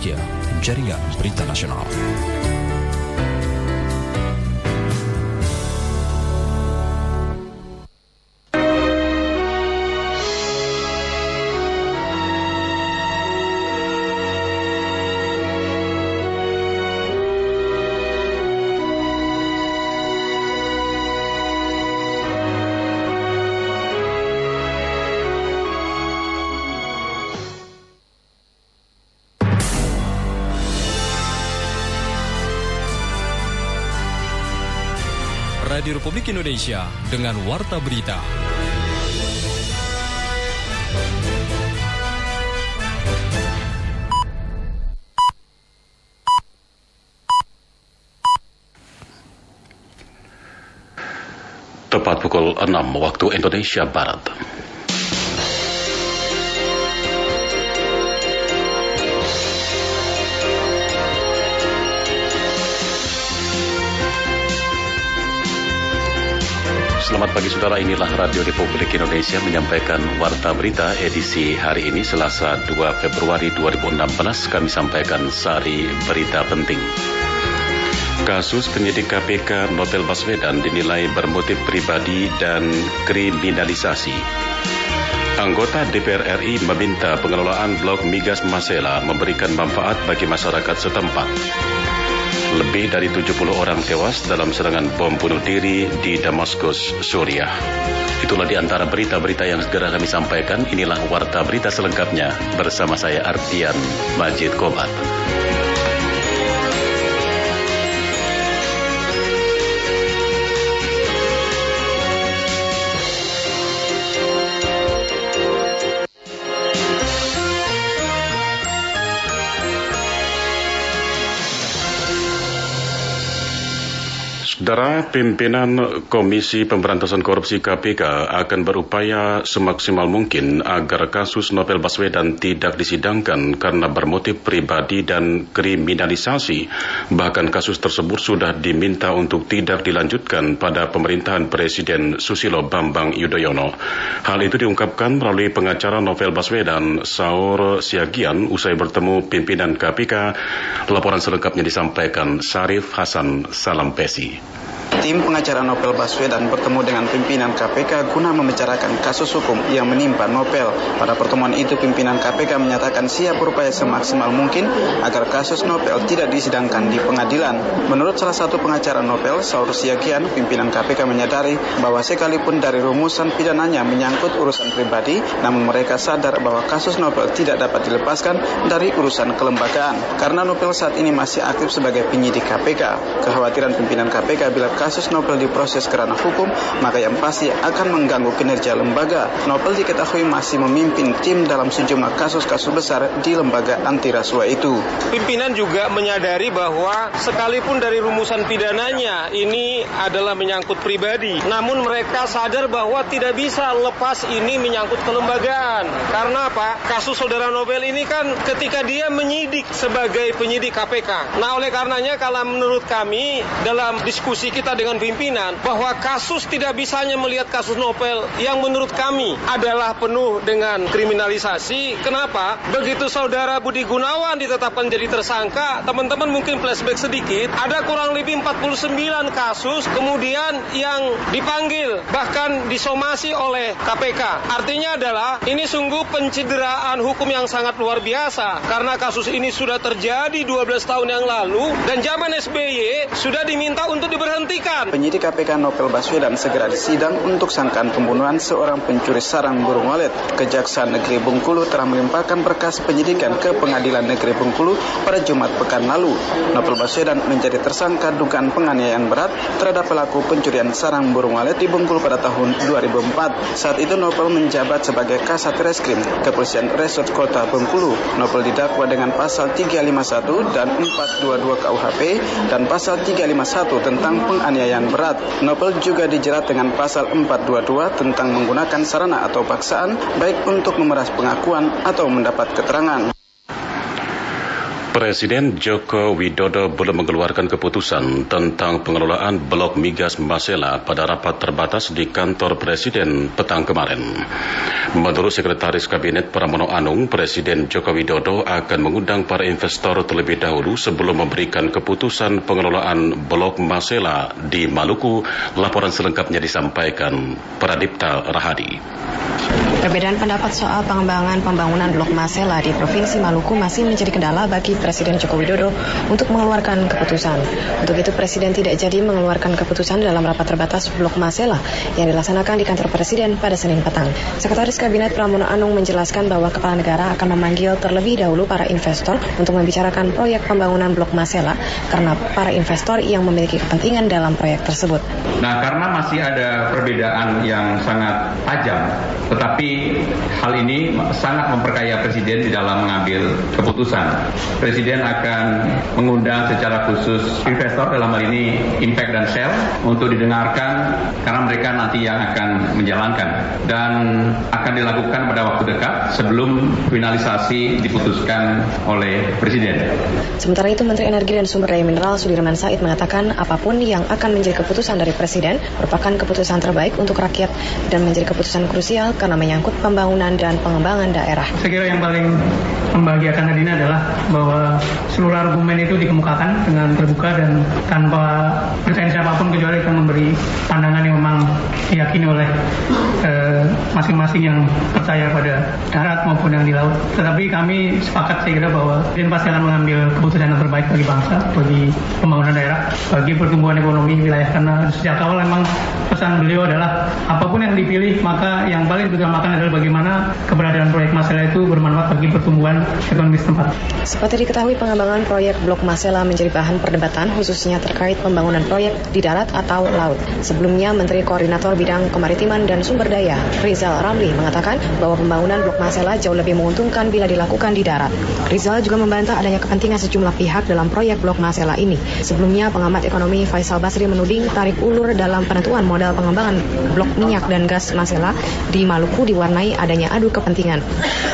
Indonesia, Jaringan Berita Nasional. Radio Republik Indonesia dengan Warta Berita. Tepat pukul 6 waktu Indonesia Barat. Selamat pagi saudara, inilah Radio Republik Indonesia menyampaikan Warta Berita edisi hari ini Selasa 2 Februari 2016. Kami sampaikan sari berita penting. Kasus penyidik KPK Novel Baswedan dinilai bermotif pribadi dan kriminalisasi. Anggota DPR RI meminta pengelolaan blok migas Masela memberikan manfaat bagi masyarakat setempat. Lebih dari 70 orang tewas dalam serangan bom bunuh diri di Damaskus, Suriah. Itulah di antara berita-berita yang segera kami sampaikan. Inilah Warta Berita selengkapnya bersama saya Ardian Majid Kobat. Saudara, pimpinan Komisi Pemberantasan Korupsi KPK akan berupaya semaksimal mungkin agar kasus Novel Baswedan tidak disidangkan karena bermotif pribadi dan kriminalisasi. Bahkan kasus tersebut sudah diminta untuk tidak dilanjutkan pada pemerintahan Presiden Susilo Bambang Yudhoyono. Hal itu diungkapkan melalui pengacara Novel Baswedan, Saur Siagian, usai bertemu pimpinan KPK. Laporan selengkapnya disampaikan Syarif Hasan Salampesi. Tim pengacara Novel Baswedan bertemu dengan pimpinan KPK guna membicarakan kasus hukum yang menimpa Novel. Pada pertemuan itu, pimpinan KPK menyatakan siap berupaya semaksimal mungkin agar kasus Novel tidak disidangkan di pengadilan. Menurut salah satu pengacara Novel, Saur Siagian, pimpinan KPK menyadari bahwa sekalipun dari rumusan pidananya menyangkut urusan pribadi, namun mereka sadar bahwa kasus Novel tidak dapat dilepaskan dari urusan kelembagaan. Karena Novel saat ini masih aktif sebagai penyidik KPK. Kekhawatiran pimpinan KPK bila kasus Novel diproses ke ranah hukum, maka yang pasti akan mengganggu kinerja lembaga. Novel diketahui masih memimpin tim dalam sejumlah kasus-kasus besar di lembaga anti rasuah itu. Pimpinan juga menyadari bahwa sekalipun dari rumusan pidananya ini adalah menyangkut pribadi, namun mereka sadar bahwa tidak bisa lepas ini menyangkut kelembagaan. Karena apa? Kasus saudara Novel ini kan ketika dia menyidik sebagai penyidik KPK. Nah, oleh karenanya kalau menurut kami dalam diskusi kita dengan pimpinan bahwa kasus tidak bisa hanya melihat kasus Novel yang menurut kami adalah penuh dengan kriminalisasi. Kenapa? Begitu saudara Budi Gunawan ditetapkan jadi tersangka, teman-teman mungkin flashback sedikit, ada kurang lebih 49 kasus kemudian yang dipanggil bahkan disomasi oleh KPK. Artinya adalah ini sungguh pencideraan hukum yang sangat luar biasa karena kasus ini sudah terjadi 12 tahun yang lalu dan zaman SBY sudah diminta untuk diberhentikan. Penyidik KPK Novel Baswedan segera disidang untuk sangkaan pembunuhan seorang pencuri sarang burung walet. Kejaksaan Negeri Bengkulu telah melimpahkan berkas penyidikan ke Pengadilan Negeri Bengkulu pada Jumat pekan lalu. Novel Baswedan menjadi tersangka dugaan penganiayaan berat terhadap pelaku pencurian sarang burung walet di Bengkulu pada tahun 2004. Saat itu Novel menjabat sebagai Kasat Reskrim Kepolisian Resort Kota Bengkulu. Novel didakwa dengan pasal 351 dan 422 KUHP dan pasal 351 tentang penganiayaan berat. Novel juga dijerat dengan pasal 422 tentang menggunakan sarana atau paksaan baik untuk memeras pengakuan atau mendapat keterangan. Presiden Joko Widodo belum mengeluarkan keputusan tentang pengelolaan blok migas Masela pada rapat terbatas di kantor Presiden petang kemarin. Menurut Sekretaris Kabinet Pramono Anung, Presiden Joko Widodo akan mengundang para investor terlebih dahulu sebelum memberikan keputusan pengelolaan blok Masela di Maluku. Laporan selengkapnya disampaikan Pradipta Rahadi. Perbedaan pendapat soal pengembangan pembangunan blok Masela di Provinsi Maluku masih menjadi kendala bagi Presiden Joko Widodo untuk mengeluarkan keputusan. Untuk itu Presiden tidak jadi mengeluarkan keputusan dalam rapat terbatas blok Masela yang dilaksanakan di kantor Presiden pada Senin petang. Sekretaris Kabinet Pramono Anung menjelaskan bahwa Kepala Negara akan memanggil terlebih dahulu para investor untuk membicarakan proyek pembangunan blok Masela karena para investor yang memiliki kepentingan dalam proyek tersebut. Nah, karena masih ada perbedaan yang sangat tajam, tetapi hal ini sangat memperkaya Presiden di dalam mengambil keputusan. Presiden akan mengundang secara khusus investor, dalam hal ini Impact dan Shell, untuk didengarkan karena mereka nanti yang akan menjalankan. Dan akan dilakukan pada waktu dekat sebelum finalisasi diputuskan oleh Presiden. Sementara itu Menteri Energi dan Sumber Daya Mineral Sudirman Said mengatakan apapun yang akan menjadi keputusan dari Presiden merupakan keputusan terbaik untuk rakyat dan menjadi keputusan krusial karena menyangkut pembangunan dan pengembangan daerah. Saya kira yang paling membahagiakan hari ini adalah bahwa seluruh argumen itu dikemukakan dengan terbuka dan tanpa bertanya siapapun kecuali akan memberi pandangan yang memang diyakini oleh masing-masing yang percaya pada darat maupun yang di laut. Tetapi kami sepakat saya kira bahwa Presiden pasti akan mengambil keputusan yang terbaik bagi bangsa, bagi pembangunan daerah, bagi pertumbuhan ekonomi wilayah. Karena sejak awal memang pesan beliau adalah apapun yang dipilih maka yang paling diutamakan adalah bagaimana keberadaan proyek Masela itu bermanfaat bagi pertumbuhan ekonomi setempat. Seperti diketahui pengembangan proyek blok Masela menjadi bahan perdebatan khususnya terkait pembangunan proyek di darat atau laut. Sebelumnya Menteri Koordinator Bidang Kemaritiman dan Sumber Daya Rizal Ramli mengatakan bahwa pembangunan blok Masela jauh lebih menguntungkan bila dilakukan di darat. Rizal juga membantah adanya kepentingan sejumlah pihak dalam proyek blok Masela ini. Sebelumnya pengamat ekonomi Faisal Basri menuding tarik ulur dalam penentuan modal pengembangan blok minyak dan gas Masela di Maluku diwarnai adanya adu kepentingan.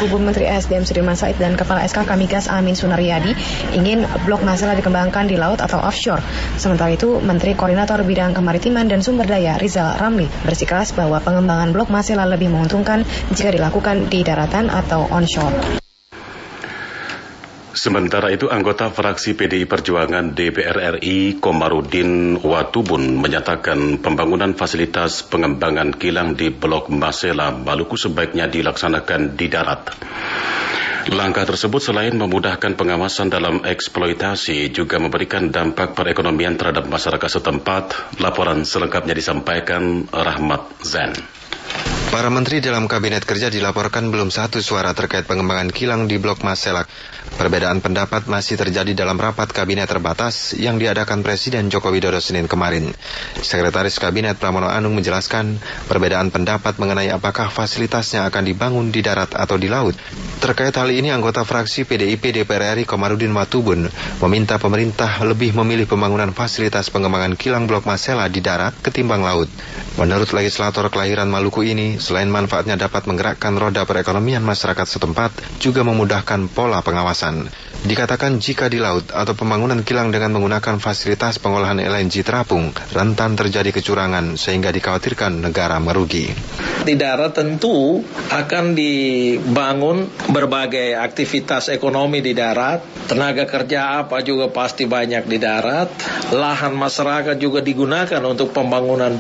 Kubu Menteri SDM Sudirman Said dan Kepala SKK Migas Amin Sunaryadi ingin blok Masela dikembangkan di laut atau offshore. Sementara itu Menteri Koordinator Bidang Kemaritiman dan Sumber Daya Rizal Ramli bersikeras bahwa pengembangan blok Masela lebih menguntungkan jika dilakukan di daratan atau onshore. Sementara itu, anggota fraksi PDI Perjuangan DPR RI Komarudin Watubun menyatakan pembangunan fasilitas pengembangan kilang di blok Masela Maluku sebaiknya dilaksanakan di darat. Langkah tersebut selain memudahkan pengawasan dalam eksploitasi juga memberikan dampak perekonomian terhadap masyarakat setempat. Laporan selengkapnya disampaikan Rahmat Zain. Para menteri dalam Kabinet Kerja dilaporkan belum satu suara terkait pengembangan kilang di blok Masela. Perbedaan pendapat masih terjadi dalam rapat Kabinet terbatas yang diadakan Presiden Joko Widodo Senin kemarin. Sekretaris Kabinet Pramono Anung menjelaskan perbedaan pendapat mengenai apakah fasilitasnya akan dibangun di darat atau di laut. Terkait hal ini, anggota fraksi PDIP DPR RI Komarudin Watubun meminta pemerintah lebih memilih pembangunan fasilitas pengembangan kilang blok Masela di darat ketimbang laut. Menurut legislator kelahiran Maluku ini, selain manfaatnya dapat menggerakkan roda perekonomian masyarakat setempat, juga memudahkan pola pengawasan. Dikatakan jika di laut atau pembangunan kilang dengan menggunakan fasilitas pengolahan LNG terapung, rentan terjadi kecurangan sehingga dikhawatirkan negara merugi. Di darat tentu akan dibangun berbagai aktivitas ekonomi di darat, tenaga kerja apa juga pasti banyak di darat, lahan masyarakat juga digunakan untuk pembangunan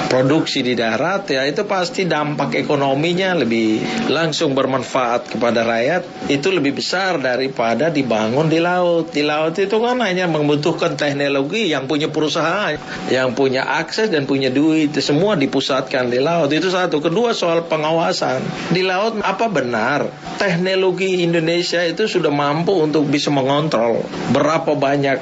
produksi di darat, ya itu pasti dampak ekonominya lebih langsung bermanfaat kepada rakyat, itu lebih besar daripada dibangun di laut. Di laut itu kan hanya membutuhkan teknologi, yang punya perusahaan, yang punya akses dan punya duit, semua dipusatkan di laut. Itu satu. Kedua, soal pengawasan. Di laut, apa benar teknologi Indonesia itu sudah mampu untuk bisa mengontrol berapa banyak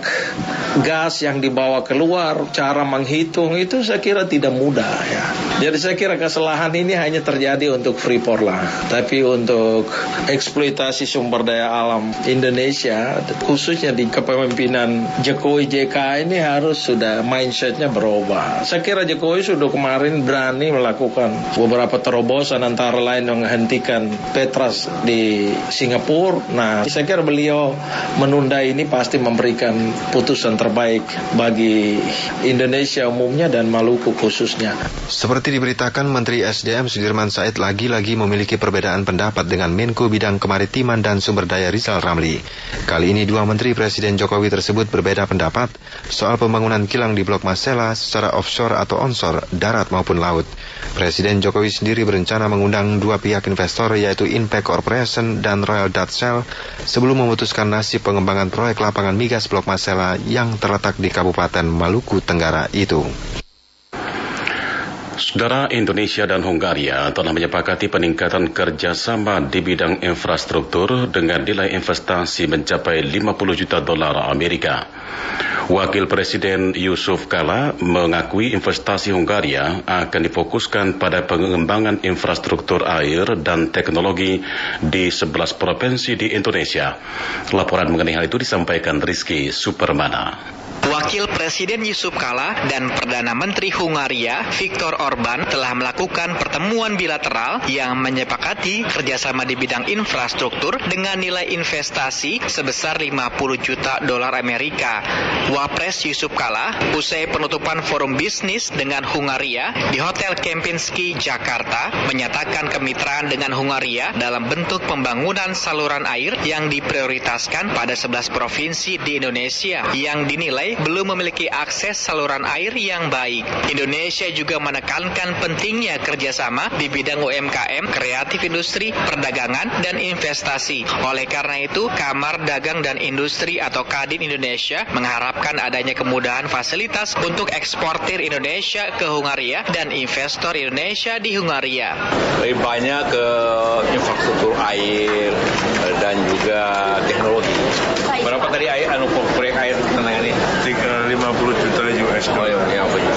gas yang dibawa keluar, cara menghitung itu saya kira tidak mudah ya. Jadi saya kira kesalahan ini hanya terjadi untuk Freeport lah. Tapi untuk eksploitasi sumber daya alam Indonesia, khususnya di kepemimpinan Jokowi JK ini harus sudah mindsetnya berubah. Saya kira Jokowi sudah kemarin berani melakukan beberapa terobosan, antara lain menghentikan Petras di Singapura. Nah, saya kira beliau menunda ini pasti memberikan putusan terbaik bagi Indonesia umumnya dan Maluku khususnya. Seperti diberitakan, Menteri SDM Sudirman Said lagi-lagi memiliki perbedaan pendapat dengan Menko Bidang Kemaritiman dan Sumber Daya Rizal Ramli. Kali ini dua Menteri Presiden Jokowi tersebut berbeda pendapat soal pembangunan kilang di Blok Masela secara offshore atau onshore, darat maupun laut. Presiden Jokowi sendiri berencana mengundang dua pihak investor yaitu Impact Corporation dan Royal Dutch Shell sebelum memutuskan nasib pengembangan proyek lapangan migas Blok Masela yang terletak di Kabupaten Maluku Tenggara itu. Saudara, Indonesia dan Hungaria telah menyepakati peningkatan kerjasama di bidang infrastruktur dengan nilai investasi mencapai 50 juta dolar Amerika. Wakil Presiden Yusuf Kala mengakui investasi Hungaria akan difokuskan pada pengembangan infrastruktur air dan teknologi di 11 provinsi di Indonesia. Laporan mengenai hal itu disampaikan Rizky Supermana. Wakil Presiden Yusuf Kala dan Perdana Menteri Hungaria Viktor Orban telah melakukan pertemuan bilateral yang menyepakati kerjasama di bidang infrastruktur dengan nilai investasi sebesar 50 juta dolar Amerika. Wapres Yusuf Kala usai penutupan forum bisnis dengan Hungaria di Hotel Kempinski, Jakarta, menyatakan kemitraan dengan Hungaria dalam bentuk pembangunan saluran air yang diprioritaskan pada 11 provinsi di Indonesia yang dinilai belum memiliki akses saluran air yang baik. Indonesia juga menekankan pentingnya kerjasama di bidang UMKM, kreatif industri, perdagangan, dan investasi. Oleh karena itu, Kamar Dagang dan Industri atau Kadin Indonesia mengharapkan adanya kemudahan fasilitas untuk eksportir Indonesia ke Hungaria dan investor Indonesia di Hungaria. Lebih banyak ke infrastruktur air dan juga teknologi. Berapa tadi proyek air tenang ini? 50 juta US dollar. Oh, ya, apa juga?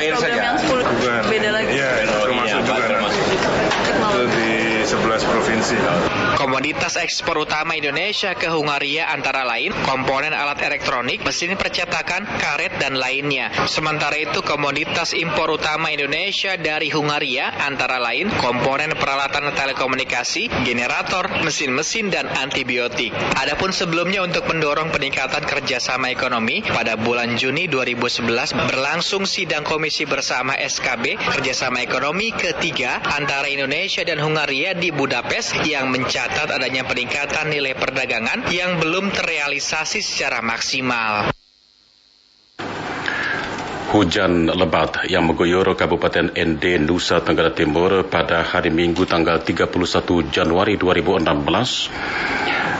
Air saja. Bukan. Beda lagi. Ya, termasuk juga. Itu di 11 provinsi. Komoditas ekspor utama Indonesia ke Hungaria antara lain komponen alat elektronik, mesin percetakan, karet, dan lainnya. Sementara itu komoditas impor utama Indonesia dari Hungaria antara lain komponen peralatan telekomunikasi, generator, mesin-mesin, dan antibiotik. Adapun sebelumnya untuk mendorong peningkatan kerjasama ekonomi, pada bulan Juni 2011 berlangsung sidang komisi bersama SKB kerjasama ekonomi ketiga antara Indonesia dan Hungaria di Budapest yang mencatat adanya peningkatan nilai perdagangan yang belum terrealisasi secara maksimal. Hujan lebat yang mengguyur Kabupaten ND, Nusa Tenggara Timur pada hari Minggu tanggal 31 Januari 2016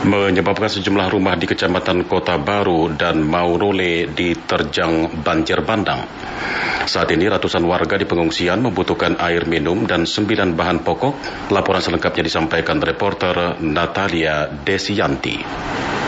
menyebabkan sejumlah rumah di Kecamatan Kota Baru dan Maurole diterjang banjir bandang. Saat ini ratusan warga di pengungsian membutuhkan air minum dan 9 bahan pokok. Laporan selengkapnya disampaikan reporter Natalia Desianti.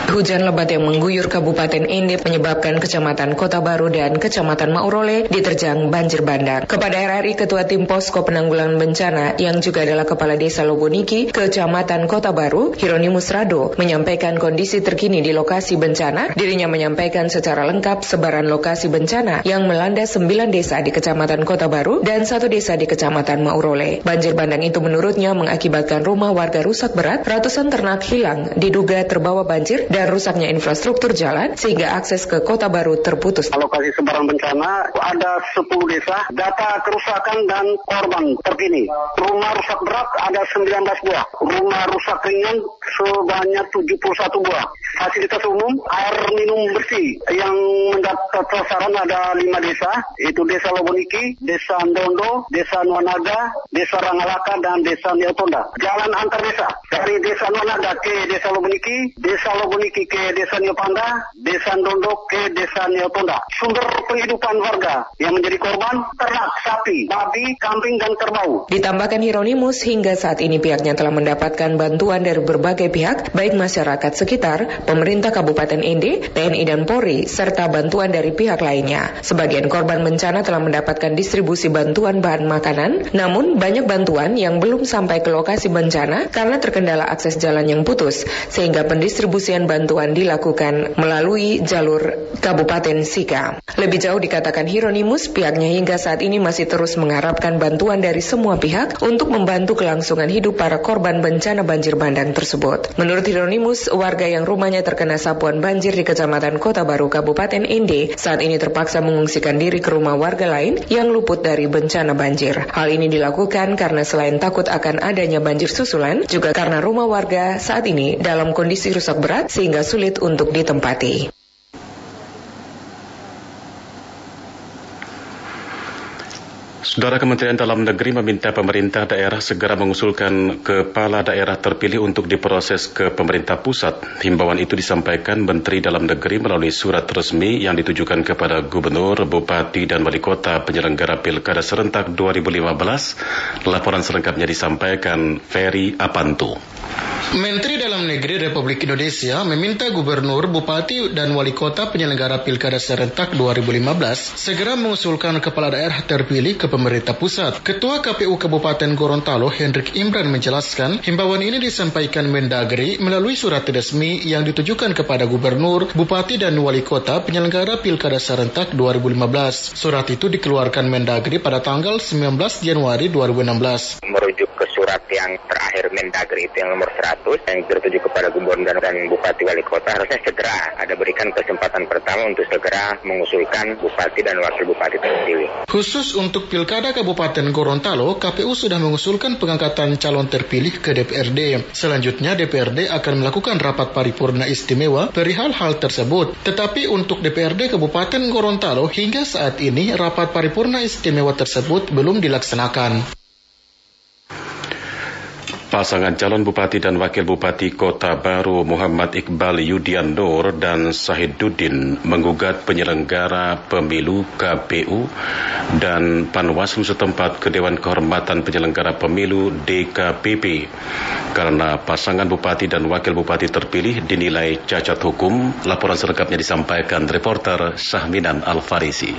Hujan lebat yang mengguyur Kabupaten Ende menyebabkan Kecamatan Kota Baru dan Kecamatan Maurole diterjang banjir bandang. Kepada RRI, Ketua Tim Posko Penanggulangan Bencana yang juga adalah Kepala Desa Loboniki, Kecamatan Kota Baru, Hieronymus Rado, menyampaikan kondisi terkini di lokasi bencana. Dirinya menyampaikan secara lengkap sebaran lokasi bencana yang melanda 9 desa di Kecamatan Kota Baru dan 1 desa di Kecamatan Maurole. Banjir bandang itu menurutnya mengakibatkan rumah warga rusak berat, ratusan ternak hilang, diduga terbawa banjir, dan rusaknya infrastruktur jalan sehingga akses ke Kota Baru terputus. Lokasi sebaran bencana ada 10 desa. Data kerusakan dan korban terkini. Rumah rusak berat ada 19 buah. Rumah rusak ringan sebanyak 71 buah. Fasilitas umum air minum bersih yang mendapat sasaran ada 5 desa, yaitu Desa Loboniki, Desa Ndondo, Desa Nuanaga, Desa Rangalaka, dan Desa Neotonda. Jalan antar desa dari Desa Nuanaga ke Desa Loboniki, Desa Loboniki ke Desa Neopanda, Desa Ndondo ke Desa Neotonda. Sumber penghidupan warga yang menjadi korban ternak, sapi, babi, kambing, dan kerbau. Ditambahkan Hieronymus, hingga saat ini pihaknya telah mendapatkan bantuan dari berbagai pihak, baik masyarakat sekitar, pemerintah Kabupaten Ende, TNI dan Polri, serta bantuan dari pihak lainnya. Sebagian korban bencana telah mendapatkan distribusi bantuan bahan makanan, namun banyak bantuan yang belum sampai ke lokasi bencana karena terkendala akses jalan yang putus, sehingga pendistribusian bantuan dilakukan melalui jalur Kabupaten Sika. Lebih jauh dikatakan Hieronymus, pihaknya hingga saat ini masih terus mengharapkan bantuan dari semua pihak untuk membantu kelangsungan hidup para korban bencana banjir bandang tersebut. Menurut Hieronymus, warga yang rumahnya terkena sapuan banjir di Kecamatan Kota Baru, Kabupaten Ende, saat ini terpaksa mengungsikan diri ke rumah warga lain yang luput dari bencana banjir. Hal ini dilakukan karena selain takut akan adanya banjir susulan, juga karena rumah warga saat ini dalam kondisi rusak berat sehingga sulit untuk ditempati. Saudara, Kementerian Dalam Negeri meminta pemerintah daerah segera mengusulkan kepala daerah terpilih untuk diproses ke pemerintah pusat. Himbauan itu disampaikan Menteri Dalam Negeri melalui surat resmi yang ditujukan kepada Gubernur, Bupati, dan Wali Kota penyelenggara Pilkada Serentak 2015. Laporan selengkapnya disampaikan Ferry Apantu. Menteri Dalam Negeri Republik Indonesia meminta Gubernur, Bupati, dan Wali Kota penyelenggara Pilkada Serentak 2015 segera mengusulkan kepala daerah terpilih ke pemerintah pusat. Ketua KPU Kabupaten Gorontalo, Hendrik Imran, menjelaskan himbauan ini disampaikan Mendagri melalui surat resmi yang ditujukan kepada Gubernur, Bupati, dan Wali Kota penyelenggara Pilkada Serentak 2015. Surat itu dikeluarkan Mendagri pada tanggal 19 Januari 2016. Merujuk ke surat yang terakhir Mendagri itu yang nomor 100 yang tertuju kepada Gubernur dan Bupati Wali Kota, harusnya segera ada berikan kesempatan pertama untuk segera mengusulkan Bupati dan Wakil Bupati terpilih. Khusus untuk Pilkada Kabupaten Gorontalo, KPU sudah mengusulkan pengangkatan calon terpilih ke DPRD. Selanjutnya DPRD akan melakukan rapat paripurna istimewa perihal hal tersebut. Tetapi untuk DPRD Kabupaten Gorontalo hingga saat ini rapat paripurna istimewa tersebut belum dilaksanakan. Pasangan calon Bupati dan Wakil Bupati Kota Baru Muhammad Iqbal Yudian Nur dan Sahiduddin menggugat penyelenggara pemilu KPU dan Panwaslu setempat ke Dewan Kehormatan Penyelenggara Pemilu DKPP karena pasangan Bupati dan Wakil Bupati terpilih dinilai cacat hukum. Laporan selengkapnya disampaikan reporter Syahminan Al-Farisi.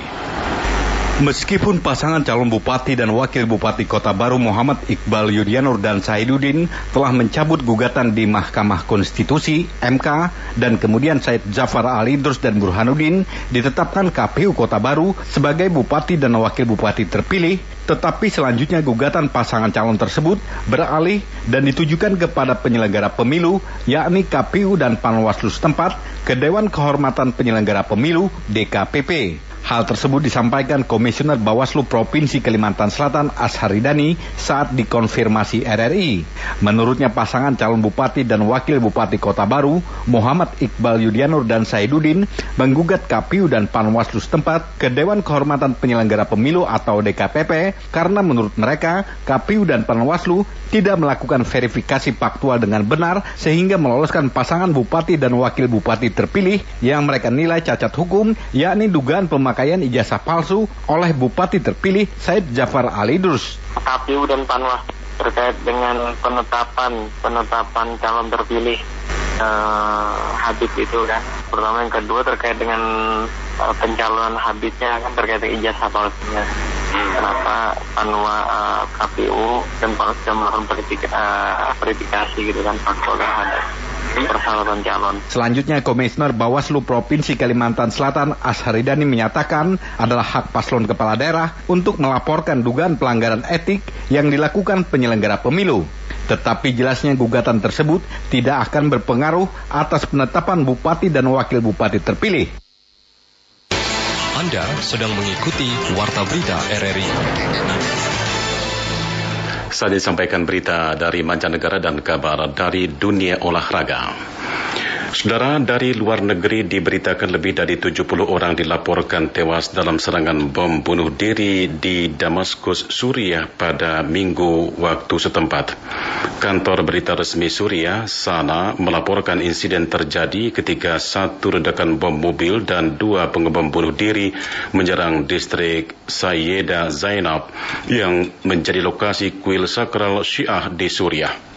Meskipun pasangan calon Bupati dan Wakil Bupati Kota Baru Muhammad Iqbal Yudianur dan Sahiduddin telah mencabut gugatan di Mahkamah Konstitusi (MK) dan kemudian Said Jafar Ali Idrus dan Burhanuddin ditetapkan KPU Kota Baru sebagai Bupati dan Wakil Bupati terpilih, tetapi selanjutnya gugatan pasangan calon tersebut beralih dan ditujukan kepada penyelenggara pemilu, yakni KPU dan Panwaslu setempat ke Dewan Kehormatan Penyelenggara Pemilu DKPP. Hal tersebut disampaikan Komisioner Bawaslu Provinsi Kalimantan Selatan Asharidani saat dikonfirmasi RRI. Menurutnya pasangan calon Bupati dan Wakil Bupati Kota Baru Muhammad Iqbal Yudianur dan Sahiduddin menggugat KPU dan Panwaslu setempat ke Dewan Kehormatan Penyelenggara Pemilu atau DKPP karena menurut mereka KPU dan Panwaslu tidak melakukan verifikasi faktual dengan benar sehingga meloloskan pasangan Bupati dan Wakil Bupati terpilih yang mereka nilai cacat hukum, yakni dugaan pemakaian ijazah palsu oleh Bupati terpilih Said Jafar Ali Idrus. KPU dan Panwaslu terkait dengan penetapan calon terpilih Habib itu kan. Pertama, yang kedua terkait dengan pencalonan Habibnya kan terkait dengan ijazah palsunya. Kenapa KPU dan Panwaslu melakukan verifikasi gitu kan faktual terhadap persyaratan calon. Selanjutnya, Komisioner Bawaslu Provinsi Kalimantan Selatan Asharidani menyatakan adalah hak paslon kepala daerah untuk melaporkan dugaan pelanggaran etik yang dilakukan penyelenggara pemilu. Tetapi jelasnya gugatan tersebut tidak akan berpengaruh atas penetapan Bupati dan Wakil Bupati terpilih. Anda sedang mengikuti Warta Berita RRI. Saat disampaikan berita dari mancanegara dan kabar dari dunia olahraga. Saudara, dari luar negeri diberitakan lebih dari 70 orang dilaporkan tewas dalam serangan bom bunuh diri di Damaskus, Suriah pada Minggu waktu setempat. Kantor berita resmi Suriah, SANA, melaporkan insiden terjadi ketika satu ledakan bom mobil dan dua pengebom bunuh diri menyerang distrik Sayyida Zainab yang menjadi lokasi kuil sakral Syiah di Suriah.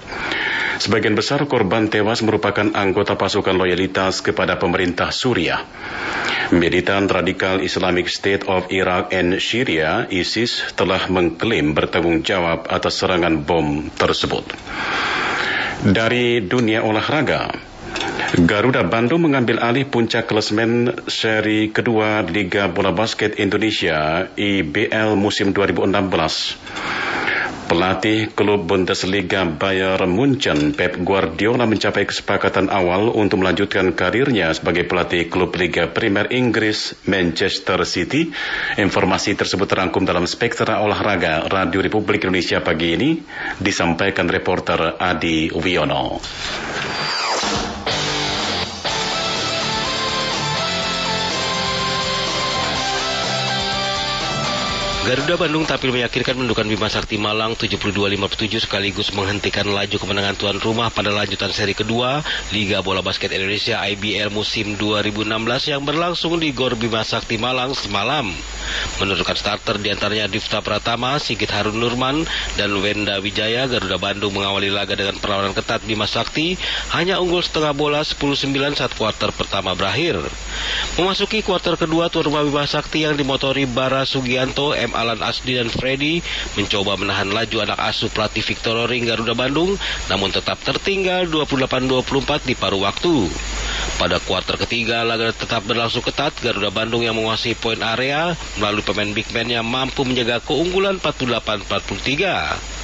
Sebagian besar korban tewas merupakan anggota pasukan loyalitas kepada pemerintah Suriah. Militan radikal Islamic State of Iraq and Syria (ISIS) telah mengklaim bertanggung jawab atas serangan bom tersebut. Dari dunia olahraga, Garuda Bandung mengambil alih puncak klasemen seri kedua Liga Bola Basket Indonesia IBL musim 2016. Pelatih klub Bundesliga Bayern Munchen, Pep Guardiola, mencapai kesepakatan awal untuk melanjutkan karirnya sebagai pelatih klub Liga Primer Inggris Manchester City. Informasi tersebut terangkum dalam Spektra Olahraga Radio Republik Indonesia pagi ini, disampaikan reporter Adi Wiono. Garuda Bandung tampil meyakinkan mendudukan Bima Sakti Malang 72-57 sekaligus menghentikan laju kemenangan tuan rumah pada lanjutan seri kedua Liga Bola Basket Indonesia IBL musim 2016 yang berlangsung di Gor Bima Sakti Malang semalam. Menurunkan starter diantaranya Difta Pratama, Sigit Harun Nurman, dan Wenda Wijaya, Garuda Bandung mengawali laga dengan perlawanan ketat. Bima Sakti hanya unggul setengah bola 10-9 saat kuarter pertama berakhir. Memasuki kuarter kedua, tuan rumah Bima Sakti yang dimotori Bara Sugianto, M. Alan Asdi, dan Freddy mencoba menahan laju anak asuh pelatih Victor Roring Garuda Bandung, namun tetap tertinggal 28-24 di paruh waktu. Pada kuarter ketiga, laga tetap berlangsung ketat. Garuda Bandung yang menguasai poin area melalui pemain big man yang mampu menjaga keunggulan 48-43.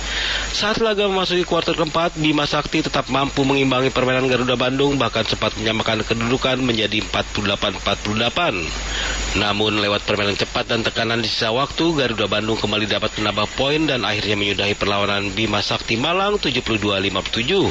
Saat laga memasuki kuarter keempat, Bima Sakti tetap mampu mengimbangi permainan Garuda Bandung, bahkan sempat menyamakan kedudukan menjadi 48-48. Namun lewat permainan cepat dan tekanan di sisa waktu, Garuda Bandung kembali dapat menambah poin dan akhirnya menyudahi perlawanan Bima Sakti Malang 72-57.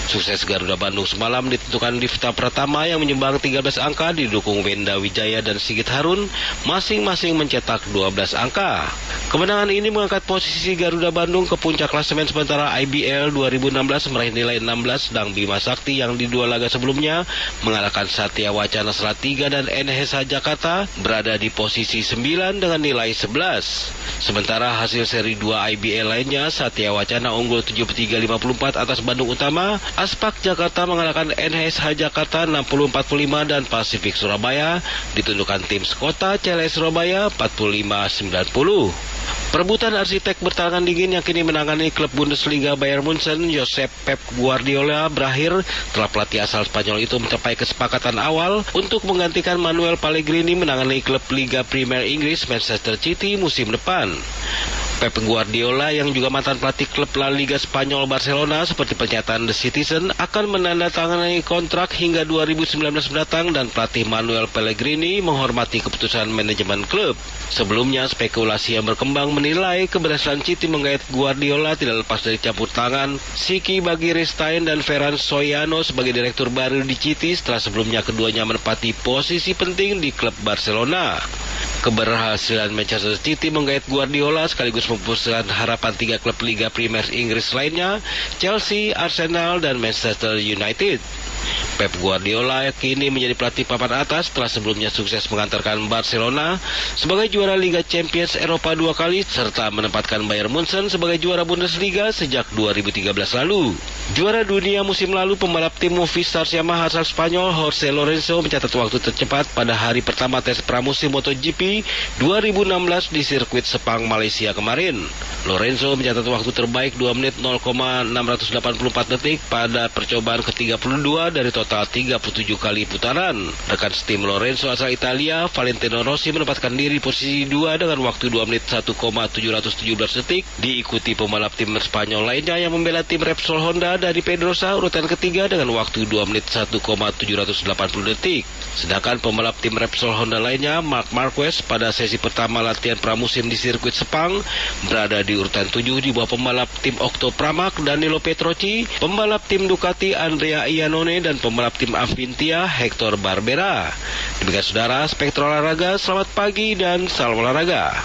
Sukses Garuda Bandung semalam ditentukan Difta Pratama yang menyumbang 13 angka, didukung Wenda Wijaya dan Sigit Harun masing-masing mencetak 12 angka. Kemenangan ini mengangkat posisi Garuda Bandung ke puncak klasemen, sementara IBL 2016 meraih nilai 16, sedang Bima Sakti yang di dua laga sebelumnya mengalahkan Satya Wacana Salatiga dan NSH Jakarta berada di posisi 9 dengan nilai 11. Sementara hasil seri 2 IBL lainnya, Satya Wacana unggul 73-54 atas Bandung Utama, Aspak Jakarta mengalahkan NSH Jakarta 60-45 dan Pasifik Surabaya ditundukkan tim Skota CLS Surabaya 45-90. Perebutan arsitek bertangan dingin yang kini menangani klub Bundesliga Bayern Munchen, Josep Pep Guardiola, berakhir setelah pelatih asal Spanyol itu mencapai kesepakatan awal untuk menggantikan Manuel Pellegrini menangani klub Liga Primer Inggris Manchester City musim depan. Pep Guardiola yang juga mantan pelatih klub La Liga Spanyol Barcelona seperti pernyataan The Citizen akan menandatangani kontrak hingga 2019 mendatang, dan pelatih Manuel Pellegrini menghormati keputusan manajemen klub. Sebelumnya spekulasi yang berkembang menilai keberhasilan City menggait Guardiola tidak lepas dari campur tangan Siki Bagiristain dan Ferran Soyano sebagai direktur baru di City setelah sebelumnya keduanya menempati posisi penting di klub Barcelona. Keberhasilan Manchester City menggait Guardiola sekaligus memupuskan harapan tiga klub Liga Primer Inggris lainnya, Chelsea, Arsenal, dan Manchester United. Pep Guardiola kini menjadi pelatih papan atas setelah sebelumnya sukses mengantarkan Barcelona sebagai juara Liga Champions Eropa 2 kali serta menempatkan Bayern Munchen sebagai juara Bundesliga sejak 2013 lalu. Juara dunia musim lalu, pembalap tim Movistar Yamaha asal Spanyol Jorge Lorenzo mencatat waktu tercepat pada hari pertama tes pramusim MotoGP 2016 di sirkuit Sepang, Malaysia kemarin. Lorenzo mencatat waktu terbaik 2 menit 0,684 detik pada percobaan ke-32 dari total 37 kali putaran. Rekan setim Lorenzo asal Italia, Valentino Rossi, menempatkan diri posisi 2 dengan waktu 2 menit 1,717 detik, diikuti pembalap tim Spanyol lainnya yang membela tim Repsol Honda dari Pedrosa urutan ketiga dengan waktu 2 menit 1,780 detik. Sedangkan pembalap tim Repsol Honda lainnya, Marc Marquez, pada sesi pertama latihan pramusim di sirkuit Sepang berada di urutan 7 di bawah pembalap tim Octo Pramac Danilo Petrucci, pembalap tim Ducati Andrea Iannone, dan pembalap tim Avintia Hector Barbera. Demikian saudara, Spektra Olahraga, selamat pagi dan salam olahraga.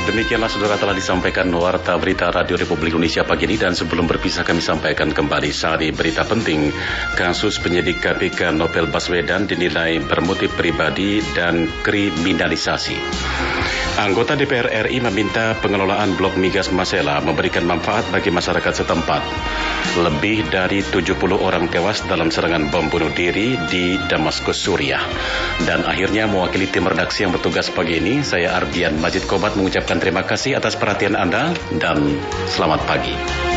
Demikianlah saudara telah disampaikan Warta Berita Radio Republik Indonesia pagi ini, dan sebelum berpisah kami sampaikan kembali sari berita penting. Kasus penyidik KPK Novel Baswedan dinilai bermotif pribadi dan kriminalisasi. Anggota DPR RI meminta pengelolaan blok migas Masela memberikan manfaat bagi masyarakat setempat. Lebih dari 70 orang tewas dalam serangan bom bunuh diri di Damaskus, Suriah. Dan akhirnya mewakili tim redaksi yang bertugas pagi ini, saya Ardian Majid Kobat mengucapkan terima kasih atas perhatian Anda dan selamat pagi.